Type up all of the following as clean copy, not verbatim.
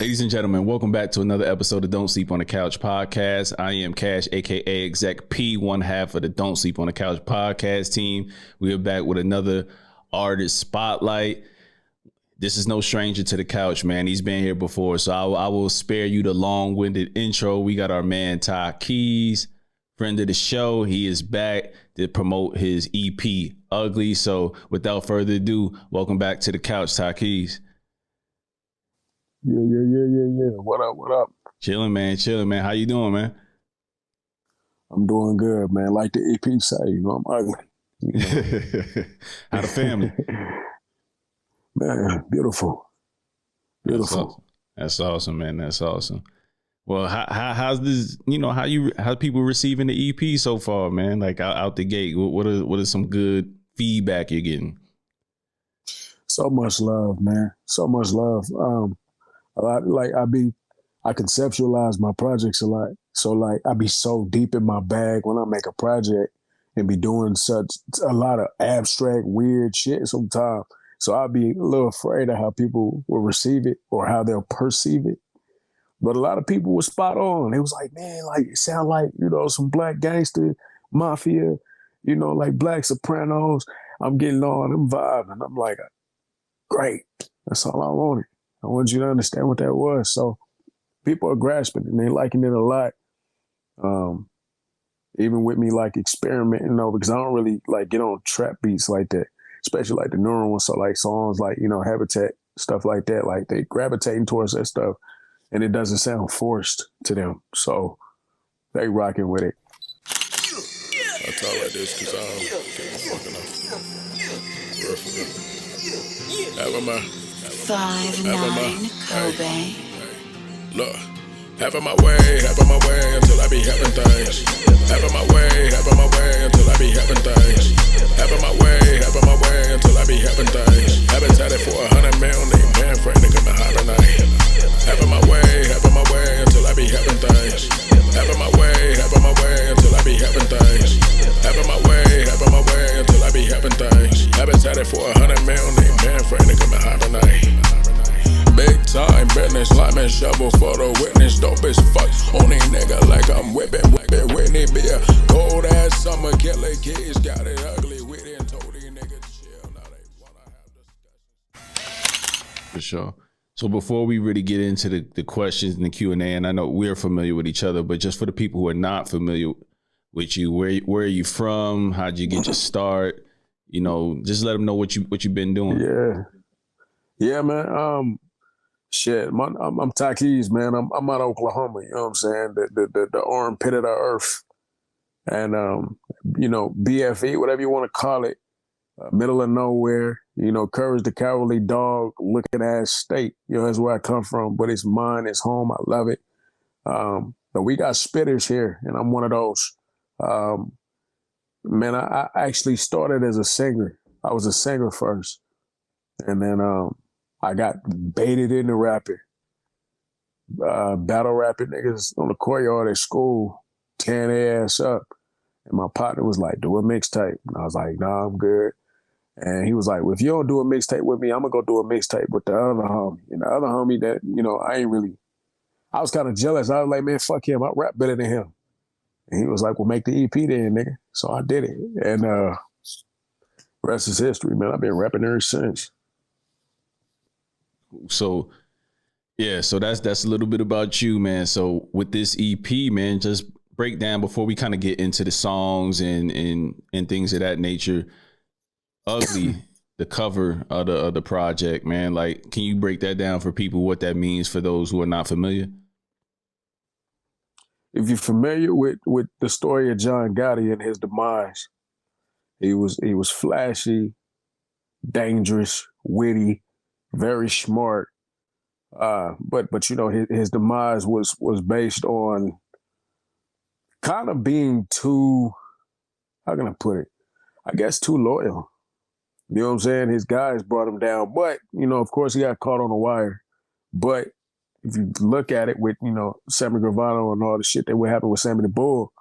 Ladies and gentlemen, welcome back to another episode of Don't Sleep on the Couch podcast. I am Cash, aka Exec P, one half of the Don't Sleep on the Couch podcast team. We are back with another artist spotlight. This is no stranger to the couch, man. He's been here before, so I will spare you the long-winded intro. We got our man Takeez, friend of the show. He is back to promote his EP, Ugly. So without further ado, welcome back to the couch, Takeez. Yeah. What up? Chilling, man. How you doing, man? I'm doing good, man. Like the EP say, I'm ugly. How the family? Man, beautiful. That's awesome, man. That's awesome. Well, how's this? How people receiving the EP so far, man? Like out the gate, what are some good feedback you're getting? So much love, man. So much love. A lot, like I conceptualize my projects a lot. So like I be so deep in my bag when I make a project and be doing such a lot of abstract, weird shit sometimes. So I'll be a little afraid of how people will receive it or how they'll perceive it. But a lot of people were spot on. It was like, man, like it sound like, some black gangster mafia, like Black Sopranos. I'm getting on them vibe. And I'm like, great. That's all I wanted. I wanted you to understand what that was. So people are grasping it and they liking it a lot. Even with me like experimenting, because I don't really like get on trap beats like that, especially like the newer ones. So like songs like, Habitat, stuff like that, like they gravitating towards that stuff and it doesn't sound forced to them. So they rocking with it. I talk like this because I don't get fucking up. 5'9" Kobe. Look, having my way until I be having things. Having my way until I be having things. Having my way until I be having things. Habitat for 100 mil, named man friend, nigga behind the night. Having my way until I be having things. Having my way until I be having things. Having my way until I be having things. Habitat for 100 mil, named man friend, nigga behind the night. Big time business, lineman shovel for the witness. Dope as fuck on a nigga like I'm whipping Whitney. Be a cold ass summer killer kids. Got it ugly with it and told these niggas chill. Now they wanna have discussion. For sure. So before we really get into the questions and the Q&A, and I know we're familiar with each other, but just for the people who are not familiar with you, where are you from? How'd you get your start? Just let them know what you've been doing. Yeah, man. Shit, I'm Takeez, man. I'm out of Oklahoma. You know what I'm saying? The armpit of the earth, and BFE, whatever you want to call it, middle of nowhere. Courage the Cowardly Dog, looking ass state. That's where I come from. But it's mine. It's home. I love it. But we got spitters here, and I'm one of those. Man, I actually started as a singer. I was a singer first, and then I got baited into rapping. Battle rapping niggas on the courtyard at school, tearing their ass up. And my partner was like, do a mixtape. And I was like, nah, I'm good. And he was like, well, if you don't do a mixtape with me, I'm going to go do a mixtape with the other homie. And the other homie that, I was kind of jealous. I was like, man, fuck him. I rap better than him. And he was like, well, make the EP then, nigga. So I did it. And rest is history, man. I've been rapping ever since. So, yeah, so that's a little bit about you, man. So with this EP, man, just break down before we kind of get into the songs and things of that nature. Ugly, the cover of the project, man. Like, can you break that down for people, what that means for those who are not familiar? If you're familiar with the story of John Gotti and his demise, he was flashy, dangerous, witty, very smart. But his demise was based on kind of being too, how can I put it? I guess too loyal. You know what I'm saying? His guys brought him down. But, of course he got caught on the wire. But if you look at it with, Sammy Gravano and all the shit that would happen with Sammy the Bull,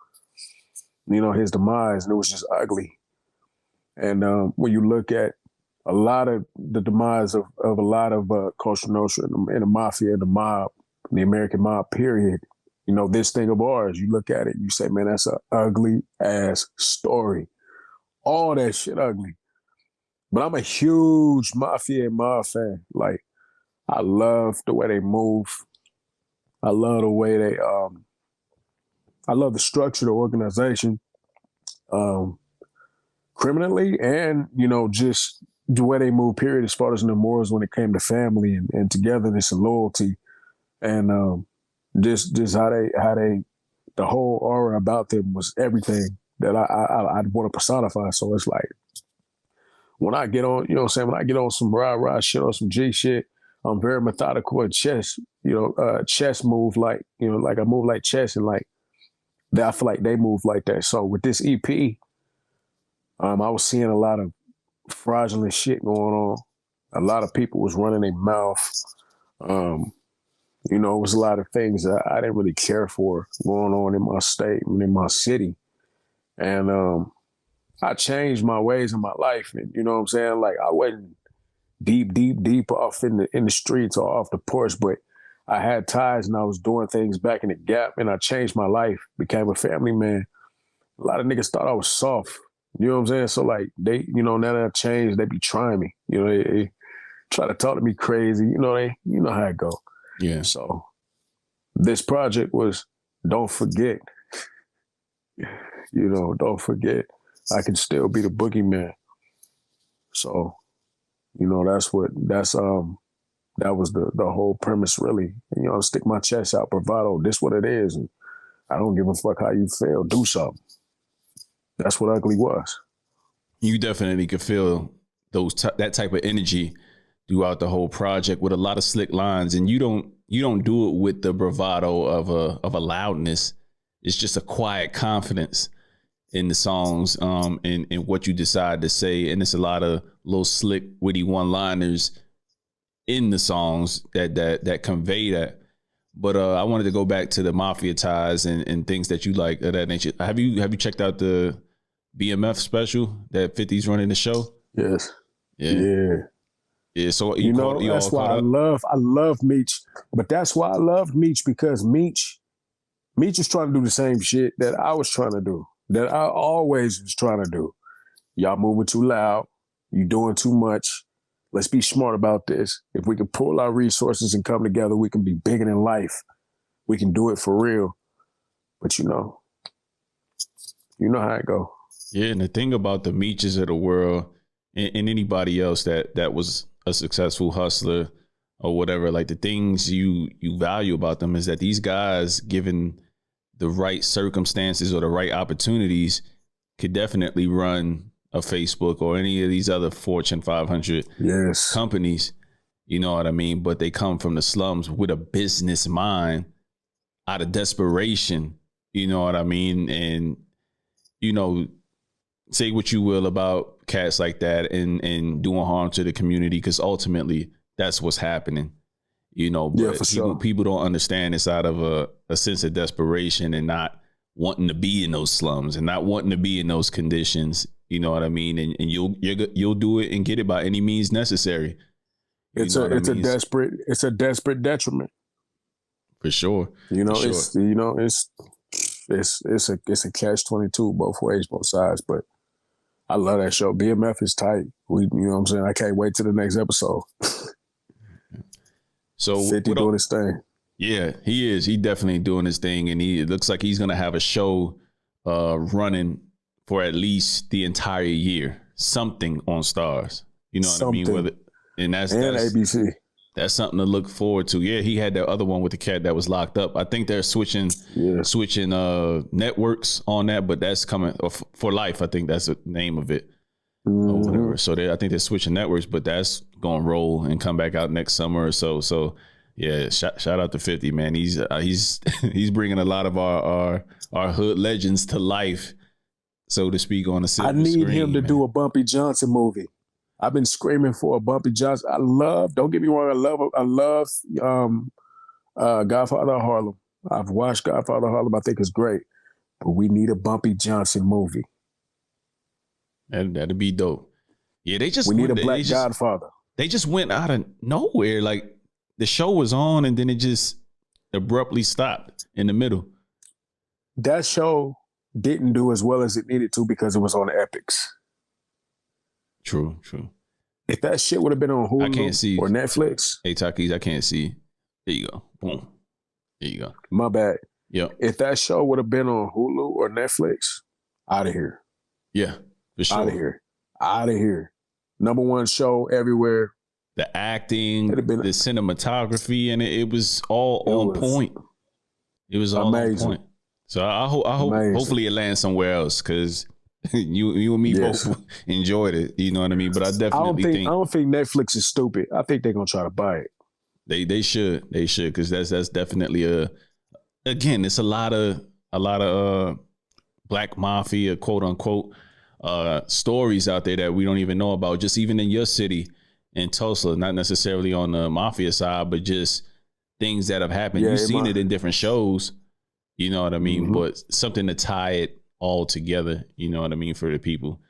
his demise, and it was just ugly. And when you look at a lot of the demise of a lot of Cosa Nostra and the mafia, the mob, the American mob, period. You know, this thing of ours, you look at it, you say, man, that's an ugly ass story. All that shit ugly. But I'm a huge mafia and mob fan. Like, I love the way they move. I love the way they, I love the structure, the organization, criminally, and, you know, just the way they move, period, as far as the morals when it came to family and togetherness and loyalty. And just how they, the whole aura about them was everything that I'd want to personify. So it's like, when I get on, you know what I'm saying, when I get on some rah-rah shit or some G shit, I'm very methodical at chess, you know, chess move like, you know, like I move like chess, and like that, I feel like they move like that. So with this EP, I was seeing a lot of fraudulent shit going on. A lot of people was running their mouth. You know, it was a lot of things that I didn't really care for going on in my state and in my city. And I changed my ways in my life. And you know what I'm saying? Like, I wasn't deep off in the streets or off the porch, but I had ties and I was doing things back in the Gap, and I changed my life, became a family man. A lot of niggas thought I was soft. You know what I'm saying? So like, they, you know, now that I've changed, they be trying me. You know, they try to talk to me crazy. You know, you know how it go. Yeah. So this project was, don't forget. You know, don't forget, I can still be the boogeyman. So, you know, that was the whole premise, really. And, you know, stick my chest out, bravado, this what it is. And I don't give a fuck how you feel, do something. That's what Ugly was. You definitely could feel that type of energy throughout the whole project, with a lot of slick lines. And you don't do it with the bravado of a loudness. It's just a quiet confidence in the songs, and what you decide to say. And it's a lot of little slick, witty one-liners in the songs that convey that. But I wanted to go back to the mafia ties and things that you like of that nature. Have you checked out the BMF special that 50's running the show? Yes. Yeah. Yeah. So you know, that's why I love Meech. But that's why I love Meech, because Meech is trying to do the same shit that I was trying to do, that I always was trying to do. Y'all moving too loud. You doing too much. Let's be smart about this. If we can pull our resources and come together, we can be bigger than life. We can do it for real. But you know how it go. Yeah, and the thing about the Meeches of the world and anybody else that was a successful hustler or whatever, like the things you value about them is that these guys, given the right circumstances or the right opportunities, could definitely run a Facebook or any of these other Fortune 500 companies. You know what I mean? But they come from the slums with a business mind out of desperation. You know what I mean? And, you know, say what you will about cats like that and doing harm to the community, because ultimately that's what's happening. You know, but for sure. People don't understand it's out of a sense of desperation and not wanting to be in those slums and not wanting to be in those conditions. You know what I mean? And you'll do it and get it by any means necessary. It's a desperate detriment. For sure. You know, For sure. it's a catch-22 both ways, both sides. But I love that show. BMF is tight. You know what I'm saying? I can't wait till the next episode. So 50 doing his thing. Yeah, he is. He definitely doing his thing, and it looks like he's gonna have a show running for at least the entire year. Something on Stars. You know what I mean? That's ABC. That's something to look forward to. Yeah, he had that other one with the cat that was locked up. I think they're switching networks on that, but that's coming for life. I think that's the name of it. Or whatever. So I think they're switching networks, but that's gonna roll and come back out next summer or so. So yeah, shout out to 50, man. He's bringing a lot of our hood legends to life, so to speak, on the silver screen. I need him to do a Bumpy Johnson movie. I've been screaming for a Bumpy Johnson. Don't get me wrong, I love Godfather of Harlem. I've watched Godfather of Harlem. I think it's great, but we need a Bumpy Johnson movie. That'd be dope. Yeah, they just we need a went, black Godfather. They just went out of nowhere. Like the show was on and then it just abruptly stopped in the middle. That show didn't do as well as it needed to because it was on Epics. True. If that shit would have been on Hulu I can't see. or Netflix. Hey, Takeez, I can't see. There you go. Boom. There you go. My bad. Yep. If that show would have been on Hulu or Netflix, out of here. Yeah, for sure. Out of here. Number one show everywhere. The acting, the cinematography, and it was all on point. It was all amazing. on point. So I hope hopefully it lands somewhere else because you and me both enjoyed it. You know what I mean? But I definitely think I don't think Netflix is stupid. I think they're gonna try to buy it. They should because that's definitely again, it's a lot of black mafia, quote unquote, stories out there that we don't even know about. Just even in your city in Tulsa, not necessarily on the mafia side, but just things that have happened. You've seen it in different shows, you know what I mean? Mm-hmm. But something to tie it all together, you know what I mean, for the people,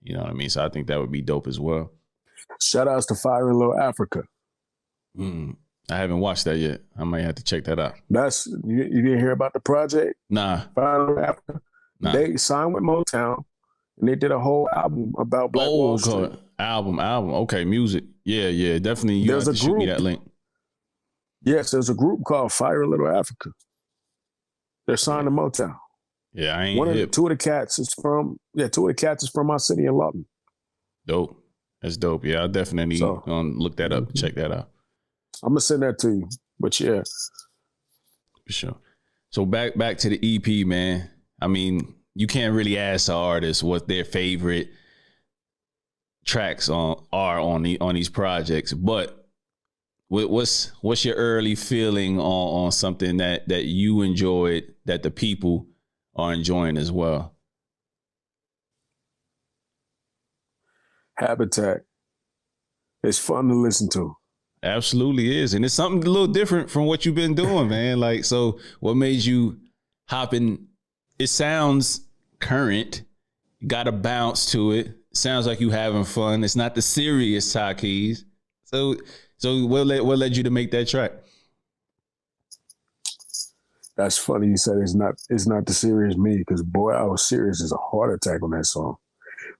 you know what I mean? So I think that would be dope as well. Shout outs to Fire in Little Africa. I haven't watched that yet. I might have to check that out. You didn't hear about the project? Nah. Fire in Little Africa? Nah. They signed with Motown and they did a whole album about Black Wall Street. Album. Okay, music. Yeah. Definitely. You have to shoot me that link. Yes, there's a group called Fire in Little Africa. They're signed to Motown. Yeah, I ain't two of the cats is from my city in Lawton. Dope. That's dope. Yeah, I'll definitely gonna look that up, check that out. I'm gonna send that to you. But yeah. For sure. So back to the EP, man. I mean, you can't really ask an artist what their favorite tracks are on these projects, but what's your early feeling on something that you enjoyed that the people are enjoying as well? Habitat. It's fun to listen to. Absolutely is. And it's something a little different from what you've been doing, man. Like, so what made you hop in? It sounds current, got a bounce to it. Sounds like you having fun. It's not the serious Takeez. So what led you to make that track? That's funny you said it's not the serious me, because boy, I was serious as a heart attack on that song.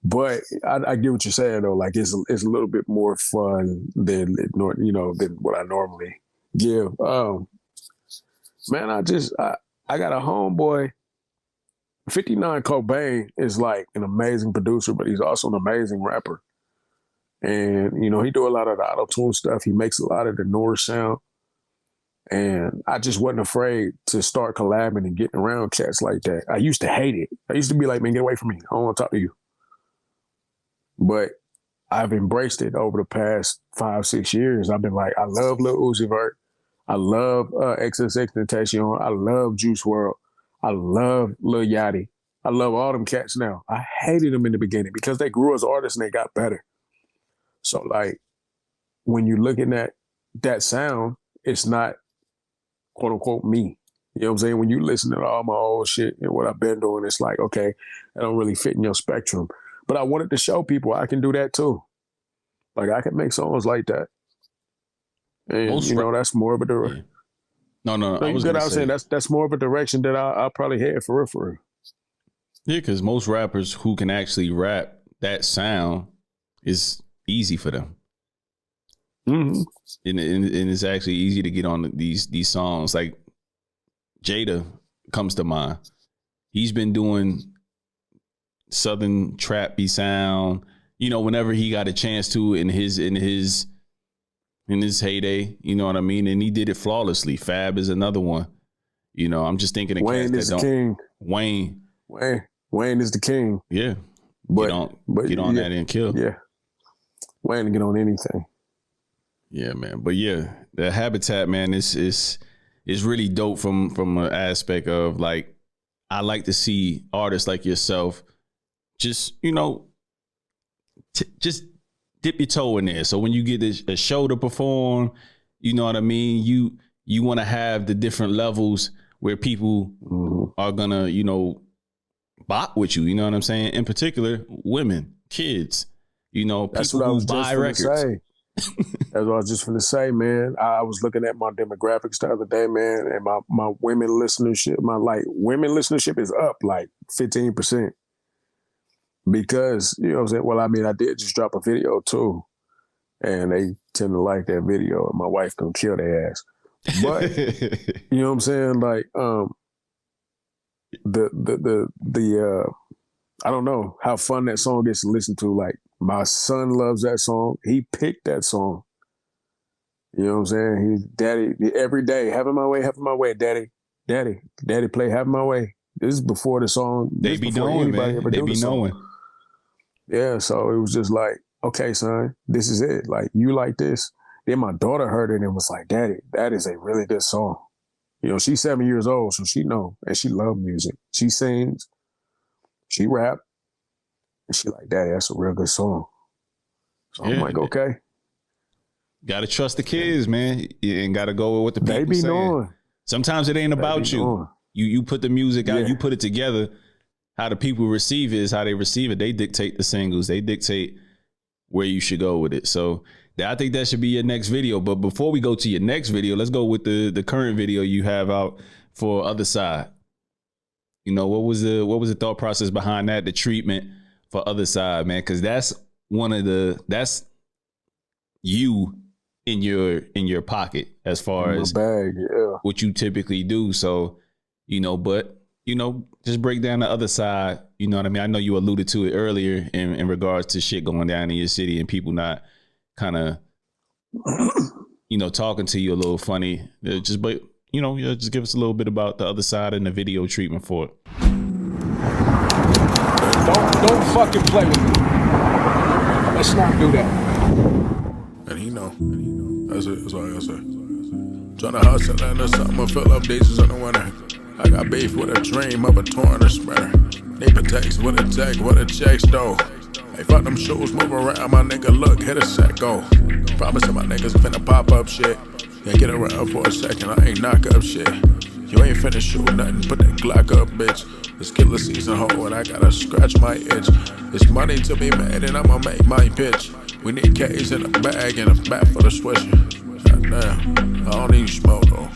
But I get what you're saying though. Like it's a little bit more fun than what I normally give. Man, I got a homeboy. 59 Cobain is like an amazing producer, but he's also an amazing rapper. And, he do a lot of the auto-tune stuff. He makes a lot of the Norse sound. And I just wasn't afraid to start collabing and getting around cats like that. I used to hate it. I used to be like, man, get away from me. I don't want to talk to you. But I've embraced it over the past 5-6 years. I've been like, I love Lil Uzi Vert. I love XXXTentacion. I love Juice WRLD. I love Lil Yachty. I love all them cats now. I hated them in the beginning because they grew as artists and they got better. So like, when you're looking at that sound, it's not quote unquote me. You know what I'm saying? When you listen to all my old shit and what I've been doing, it's like, okay, I don't really fit in your spectrum. But I wanted to show people I can do that too. Like I can make songs like that. And that's more of a direction. No. I was saying that's more of a direction that I'll probably head for real. Yeah, because most rappers who can actually rap that sound is easy for them. Mm-hmm. And it's actually easy to get on these songs. Like Jada comes to mind. He's been doing Southern trappy sound, whenever he got a chance to in his heyday, you know what I mean? And he did it flawlessly. Fab is another one. I'm just thinking of Wayne is the king. Wayne is the king. Yeah. But get on that and kill. Yeah. Wayne to get on anything. Yeah, man. But yeah, the Habitat, man, is really dope from an aspect of like, I like to see artists like yourself just, just dip your toe in there. So when you get a show to perform, you know what I mean? You want to have the different levels where people are gonna, bop with you. You know what I'm saying? In particular, women, kids. You know, That's people what I who was just buy gonna records. say. That's what I was just gonna say, man. I was looking at my demographics the other day, man, and my women listenership, women listenership is up like 15%. Because, you know what I'm saying? Well, I mean, I did just drop a video too. And they tend to like that video, and my wife gonna kill their ass. But you know what I'm saying? Like, I don't know how fun that song gets to listen to. Like, my son loves that song. He picked that song. You know what I'm saying? He's daddy every day, having my way, daddy, play having my way. This is before the song. They be knowing, man. They be knowing. Yeah, so it was just like, okay, son, this is it. Like, you like this? Then my daughter heard it and was like, Daddy, that is a really good song. You know, she's 7 years old, so she know, and she love music. She sings, she rap, and she like, Daddy, that's a real good song. So I'm like, okay. Got to trust the kids, man, and got to go with what the people they be saying. Knowing. Sometimes it ain't about you. Knowing. You put the music out, you put it together. How the people receive it is how they receive it. They dictate the singles. They dictate where you should go with it. So I think that should be your next video. But before we go to your next video, let's go with the current video you have out for Other Side. You know, what was the thought process behind that? The treatment for Other Side, man, because that's that's you in your pocket as far as bag, what you typically do. So, you know, but you know, just break down the other side. You know what I mean? I know you alluded to it earlier in regards to shit going down in your city and people not kind of, you know, talking to you a little funny. But you know, just give us a little bit about the other side and the video treatment for it. Don't fucking play with me. Let's not do that. And he know. That's it. That's all I say. Trying to hustle and something. Fill up daisies on the winter. I got beef with a dream of a torn sprinter. Need protects with a tech, with a checks though. Hey, fuck them shoes, move around, my nigga, look, hit a set, go. Promising my niggas finna pop up shit. Yeah, get around for a second, I ain't knock up shit. You ain't finna shoot nothing, put that Glock up, bitch. It's killer season, ho, and I gotta scratch my itch. It's money to be made, and I'ma make my pitch. We need K's in a bag and a bat for the swisher. Goddamn, I don't even smoke though.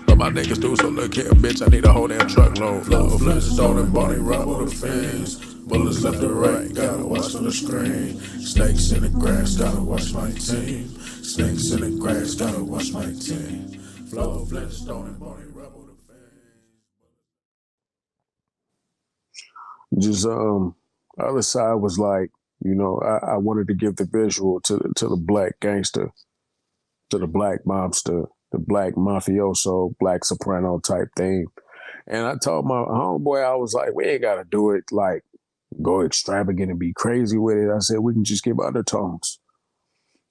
But my niggas do, so look here, bitch, I need a whole damn truckload. Love, Flintstone and Bonnie rob with the fiends. Bullets left or right, gotta watch on the screen. Snakes in the grass, gotta watch my team. Snakes in the grass, gotta watch my team. Flow, Flintstone and Bonnie rob with the fiends. Just other side was like, you know, I wanted to give the visual to the black gangster, to the black mobster, the black mafioso, black soprano type thing. And I told my homeboy, I was like, we ain't got to do it like go extravagant and be crazy with it. I said, we can just give undertones.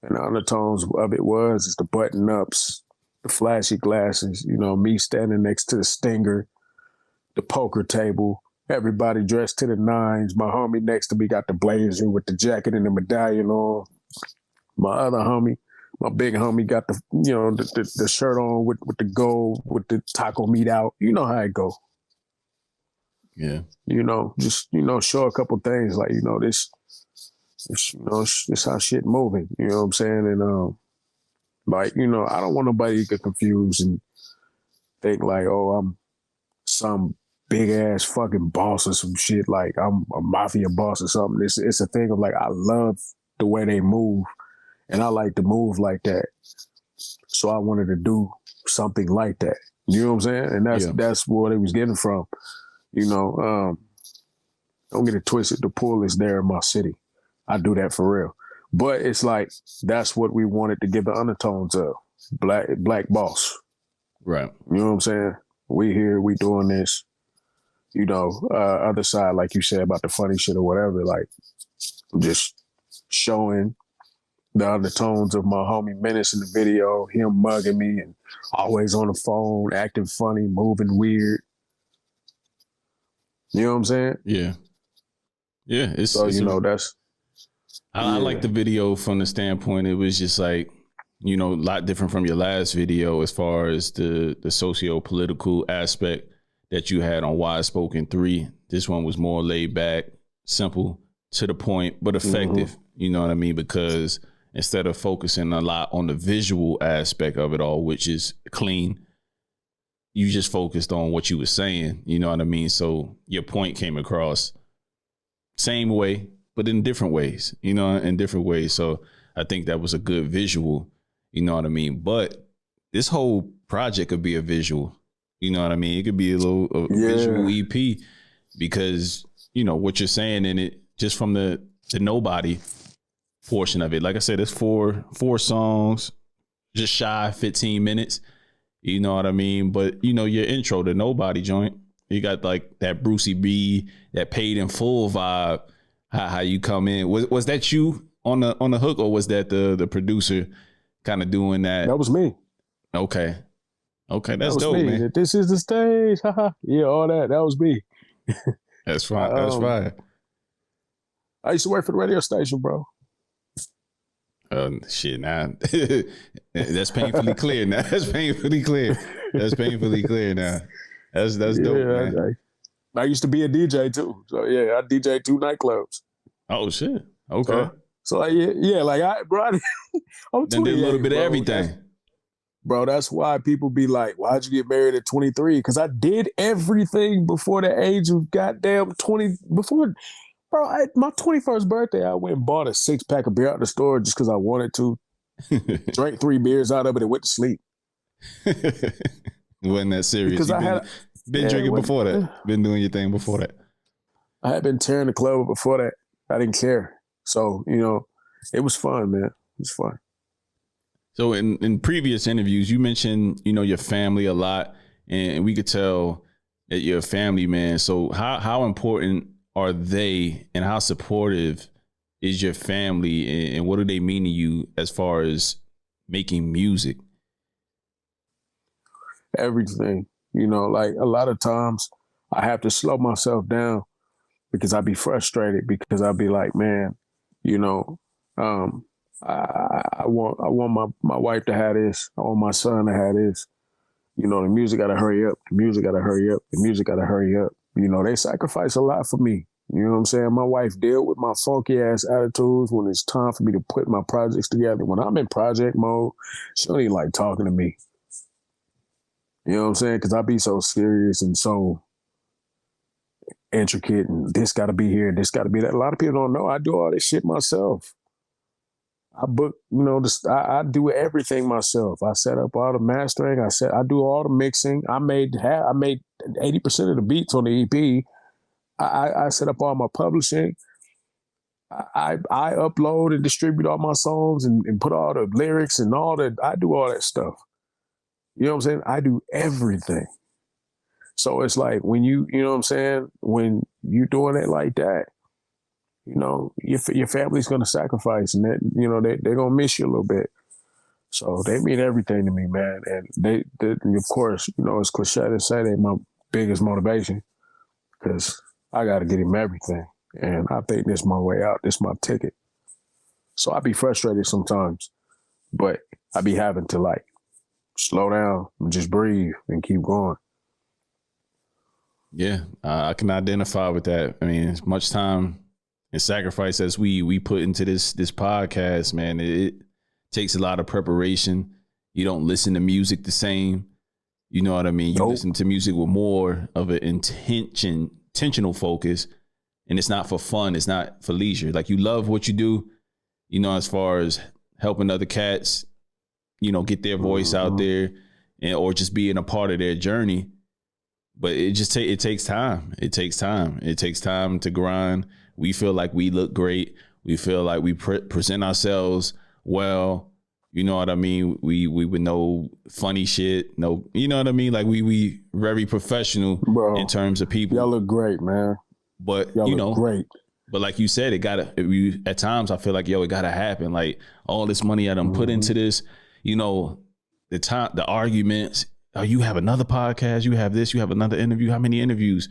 And the undertones of it is the button ups, the flashy glasses, you know, me standing next to the Stinger, the poker table, everybody dressed to the nines. My homie next to me got the blazer with the jacket and the medallion on. My other homie, my big homie got the, you know, the shirt on with the gold, with the taco meat out. You know how it go. Yeah. You know, just, you know, show a couple things like, you know, this you know, this how shit moving. You know what I'm saying? And like, you know, I don't want nobody to get confused and think like, oh, I'm some big ass fucking boss or some shit. Like I'm a mafia boss or something. It's a thing of like, I love the way they move. And I like to move like that. So I wanted to do something like that. You know what I'm saying? And that's what it was getting from. You know, don't get it twisted. The pool is there in my city. I do that for real. But it's like, that's what we wanted to give the undertones of. Black boss. Right. You know what I'm saying? We here, we doing this. You know, other side, like you said about the funny shit or whatever, like just showing the undertones of my homie Menace in the video, him mugging me and always on the phone, acting funny, moving weird. You know what I'm saying? Yeah. Yeah. So, you know, that's... I like the video from the standpoint, it was just like, you know, a lot different from your last video as far as the socio-political aspect that you had on Wide Spoken 3. This one was more laid back, simple, to the point, but effective. You know what I mean? Because instead of focusing a lot on the visual aspect of it all, which is clean, you just focused on what you were saying. You know what I mean? So your point came across same way, but in different ways, you know, in different ways. So I think that was a good visual, you know what I mean? But this whole project could be a visual, you know what I mean? It could be a visual EP because, you know, what you're saying in it, just from the Nobody portion of it. Like I said, it's four songs, just shy 15 minutes. You know what I mean? But, you know, your intro, the Nobody joint, you got like that Brucey B, that Paid in Full vibe, how you come in. Was that you on the hook, or was that the producer kind of doing that? That was me. Okay, that's dope, me. man. This is the stage. Yeah, all that. That was me. That's fine. That's fine. I used to work for the radio station, bro. Shit, now that's painfully clear. Now that's painfully clear. That's painfully clear. Now that's dope, man. I used to be a DJ too, so yeah, I DJ 2 nightclubs. Oh shit. Okay. So like like I'm then did a little bit of everything. Bro, that's why people be like, why'd you get married at 23? Because I did everything before the age of goddamn 20. Bro, my 21st birthday, I went and bought a 6-pack of beer out the store just because I wanted to. Drank 3 beers out of it and went to sleep. Wasn't that serious? Because I had been drinking before that. Been doing your thing before that. I had been tearing the club up before that. I didn't care. So, you know, it was fun, man. It was fun. So in previous interviews, you mentioned, you know, your family a lot, and we could tell that you're a family man. So how important are they, and how supportive is your family, and what do they mean to you as far as making music? Everything. You know, like a lot of times I have to slow myself down because I'd be frustrated, because I'd be like, man, you know, I want my wife to have this. I want my son to have this. You know, the music got to hurry up. The music got to hurry up. The music got to hurry up. You know, they sacrifice a lot for me. You know what I'm saying? My wife deal with my funky ass attitudes when it's time for me to put my projects together. When I'm in project mode, she don't even like talking to me. You know what I'm saying? Because I be so serious and so intricate, and this got to be here, this got to be that. A lot of people don't know I do all this shit myself. I book, you know, I do everything myself. I set up all the mastering. I do all the mixing. I made 80% of the beats on the EP. I set up all my publishing. I upload and distribute all my songs and put all the lyrics and all that. I do all that stuff. You know what I'm saying? I do everything. So it's like when you know what I'm saying? When you're doing it like that, you know, your family's going to sacrifice, and that, you know, they're going to miss you a little bit. So they mean everything to me, man. And they of course, you know, it's cliche to say they're my biggest motivation, because I got to get him everything. And I think this is my way out. This is my ticket. So I be frustrated sometimes, but I be having to like slow down and just breathe and keep going. Yeah, I can identify with that. I mean, as much time and sacrifice as we put into this podcast, man, it takes a lot of preparation. You don't listen to music the same. You know what I mean? You listen to music with more of an intentional focus, and it's not for fun. It's not for leisure. Like, you love what you do, you know, as far as helping other cats, you know, get their voice out there, or just being a part of their journey. But it just it takes time. It takes time. It takes time to grind. We feel like we look great. We feel like we present ourselves well. You know what I mean? We with no funny shit. No, you know what I mean? Like we very professional. Bro, in terms of people. Y'all look great, man. But y'all you know, look great. But like you said, at times I feel like, it gotta happen. Like, all this money I done put into this, you know, the arguments. Oh, you have another podcast, you have this, you have another interview. How many interviews?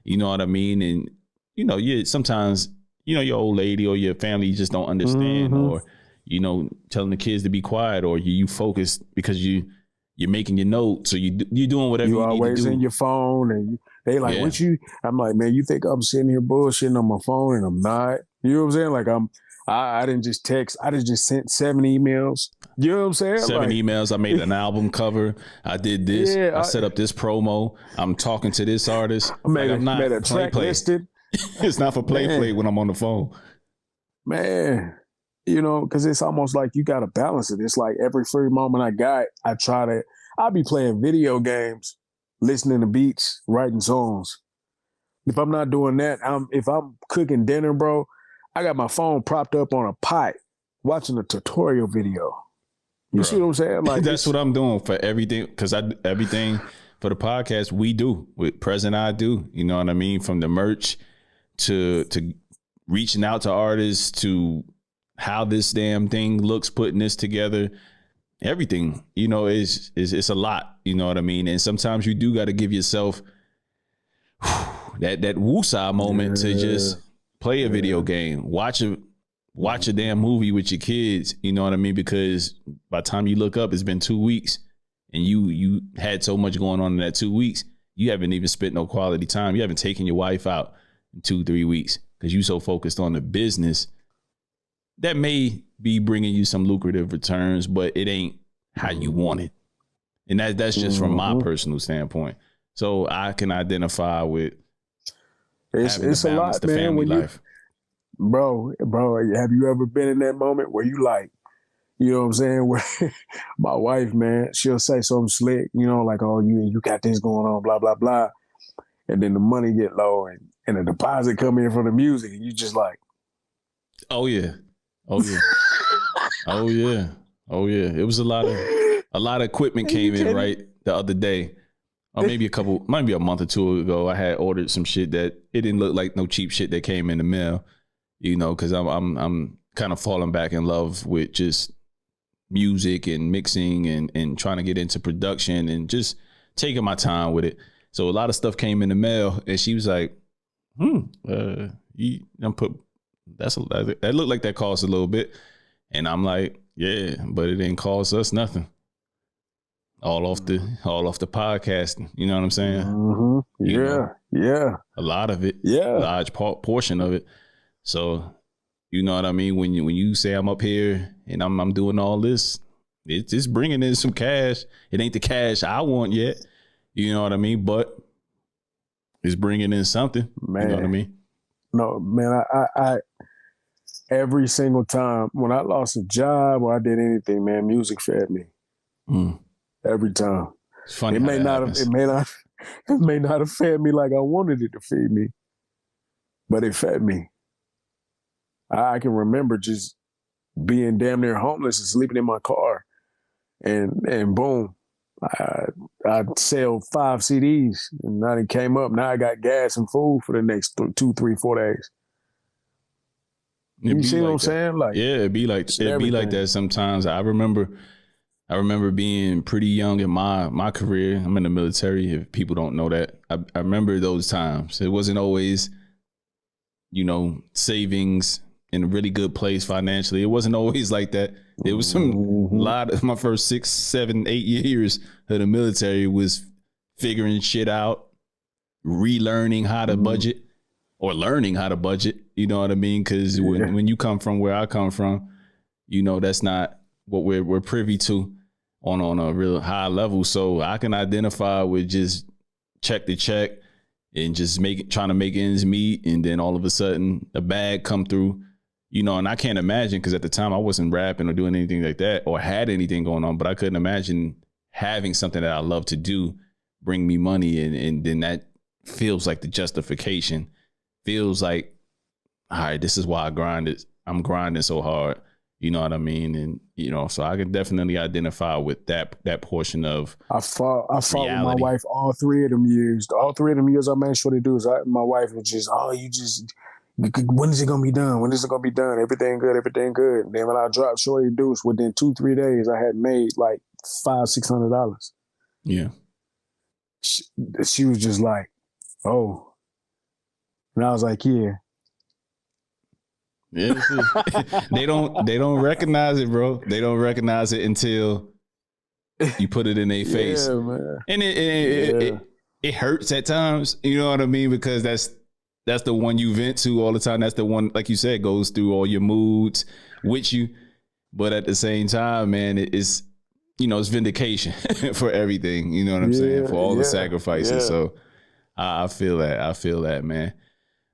You know what I mean? And, you know, sometimes, you know, your old lady or your family just don't understand, or, you know, telling the kids to be quiet, or you focus because you're making your notes, or you're doing whatever you need to do. You're always in your phone, and They like, what you? I'm like, man, you think I'm sitting here bullshitting on my phone and I'm not? You know what I'm saying? Like I didn't just text. I just sent 7 emails. You know what I'm saying? 7 emails. I made an album cover. I did this. Yeah, I set up this promo. I'm talking to this artist. I made a track listed. It's not for play when I'm on the phone. Man, you know, because it's almost like you got to balance it. It's like every free moment I got, I'll be playing video games, listening to beats, writing songs. If I'm not doing that, if I'm cooking dinner, bro, I got my phone propped up on a pot watching a tutorial video. You see what I'm saying? Like that's what I'm doing for everything, because everything for the podcast we do with Present I do. You know what I mean? From the merch to reaching out to artists to how this damn thing looks, putting this together. Everything, you know, is a lot. You know what I mean? And sometimes you do got to give yourself that woosah moment to just play a video game, watch a damn movie with your kids. You know what I mean? Because by the time you look up, it's been 2 weeks, and you had so much going on in that 2 weeks. You haven't even spent no quality time. You haven't taken your wife out in 2-3 weeks because you so focused on the business that may be bringing you some lucrative returns, but it ain't how you want it. And that's just from my personal standpoint. So I can identify with it's a lot, the man. family life. Bro, have you ever been in that moment where you like, you know what I'm saying? Where my wife, man, she'll say something slick, you know, like, oh, you got this going on, blah, blah, blah. And then the money get low and the deposit come in from the music, and you just like, oh yeah. Oh yeah. Oh yeah. Oh yeah. It was a lot of equipment came in right the other day. Or maybe a month or two ago, I had ordered some shit that it didn't look like no cheap shit that came in the mail, you know, because I'm kind of falling back in love with just music and mixing and trying to get into production and just taking my time with it. So a lot of stuff came in the mail, and she was like, that looked like that cost a little bit. And I'm like, yeah, but it didn't cost us nothing. All off the podcasting. You know what I'm saying? Mm-hmm. Yeah. A lot of it. Yeah. A large portion of it. So, you know what I mean? When you say I'm up here and I'm doing all this, it's bringing in some cash. It ain't the cash I want yet. You know what I mean? But it's bringing in something. Man. You know what I mean? No, man, I every single time when I lost a job or I did anything, man, music fed me. Every time. It's funny. It may not have fed me like I wanted it to feed me, but it fed me. I can remember just being damn near homeless and sleeping in my car, and boom, I'd sell 5 CDs, and now it came up. Now I got gas and food for the next 2, 3, 4 days. You see what I'm saying? Like, yeah, it'd be like that sometimes. I remember being pretty young in my career. I'm in the military, if people don't know that. I remember those times. It wasn't always, you know, savings in a really good place financially. It wasn't always like that. There was a lot of my first 6, 7, 8 years of the military was figuring shit out, relearning how to budget or learning how to budget. You know what I mean? Because when you come from where I come from, you know, that's not what we're privy to on a real high level. So I can identify with just check to check and just trying to make ends meet. And then all of a sudden a bag come through, you know, and I can't imagine, because at the time I wasn't rapping or doing anything like that or had anything going on, but I couldn't imagine having something that I love to do bring me money. And then that feels like the justification, feels like, all right, this is why I'm grinding so hard. You know what I mean? And, you know, so I can definitely identify with that portion of I fought with reality. my wife all 3 of them years. All 3 of them years I made sure to do is my wife was just, when is it going to be done? When is it going to be done? Everything good, everything good. And then when I dropped Shorty Deuce, within 2-3 days, I had made like $500-$600. Yeah. She was just like, oh. And I was like, yeah. Yeah, they don't recognize it, bro. They don't recognize it until you put it in their face. Yeah, man. And it hurts at times. You know what I mean? Because that's the one you vent to all the time. That's the one, like you said, goes through all your moods with you. But at the same time, man, it's, you know, it's vindication for everything. You know what I'm saying? For all the sacrifices. Yeah. So I feel that. I feel that, man.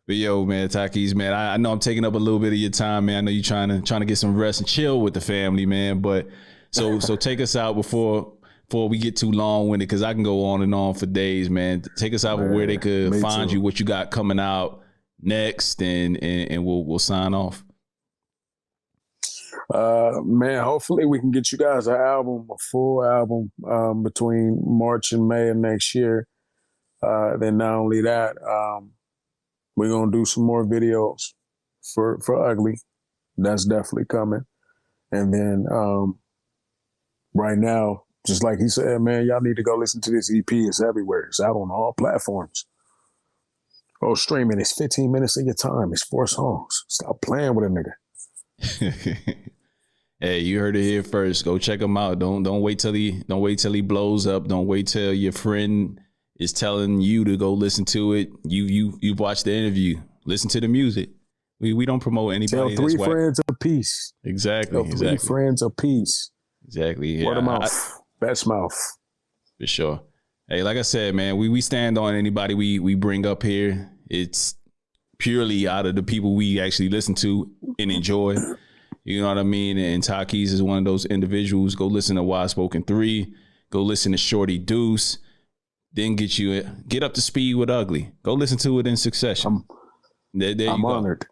But yo, man, Takeez, man, I know I'm taking up a little bit of your time, man. I know you're trying to get some rest and chill with the family, man. But so take us out before we get too long with it, because I can go on and on for days, man. Take us out with where they could find you, what you got coming out next, and we'll sign off. Man, hopefully we can get you guys a full album, between March and May of next year. Then not only that, we're gonna do some more videos for Ugly. That's definitely coming. And then right now, just like he said, man, y'all need to go listen to this EP. It's everywhere. It's out on all platforms. Oh, streaming. It's 15 minutes of your time. It's 4 songs. Stop playing with a nigga. Hey, you heard it here first. Go check him out. Don't wait till he blows up. Don't wait till your friend is telling you to go listen to it. You watch the interview. Listen to the music. We don't promote anybody. Tell 3 friends apiece. Exactly. Tell 3 friends apiece. Exactly. Yeah. Word of mouth. Best mouth. For sure. Hey, like I said, man, we stand on anybody we bring up here. It's purely out of the people we actually listen to and enjoy. You know what I mean? And Takeez is one of those individuals. Go listen to Wide Spoken 3. Go listen to Shorty Deuce. Then get up to speed with Ugly. Go listen to it in succession. I'm honored.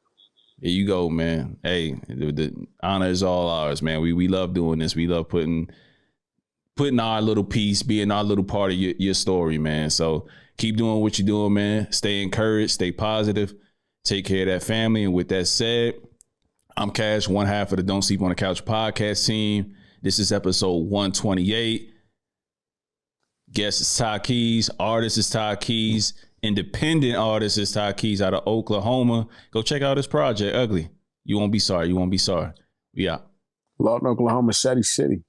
There you go, man. Hey, the honor is all ours, man. We love doing this. We love putting our little piece, being our little part of your story, man. So keep doing what you're doing, man. Stay encouraged, stay positive, take care of that family. And with that said, I'm Cash, one half of the Don't Sleep on the Couch podcast team. This is episode 128. Guest is Takeez. Artist is Takeez. Independent artist is Takeez out of Oklahoma. Go check out his project, Ugly. You won't be sorry. You won't be sorry. We out. Lawton, Oklahoma, Shetty City.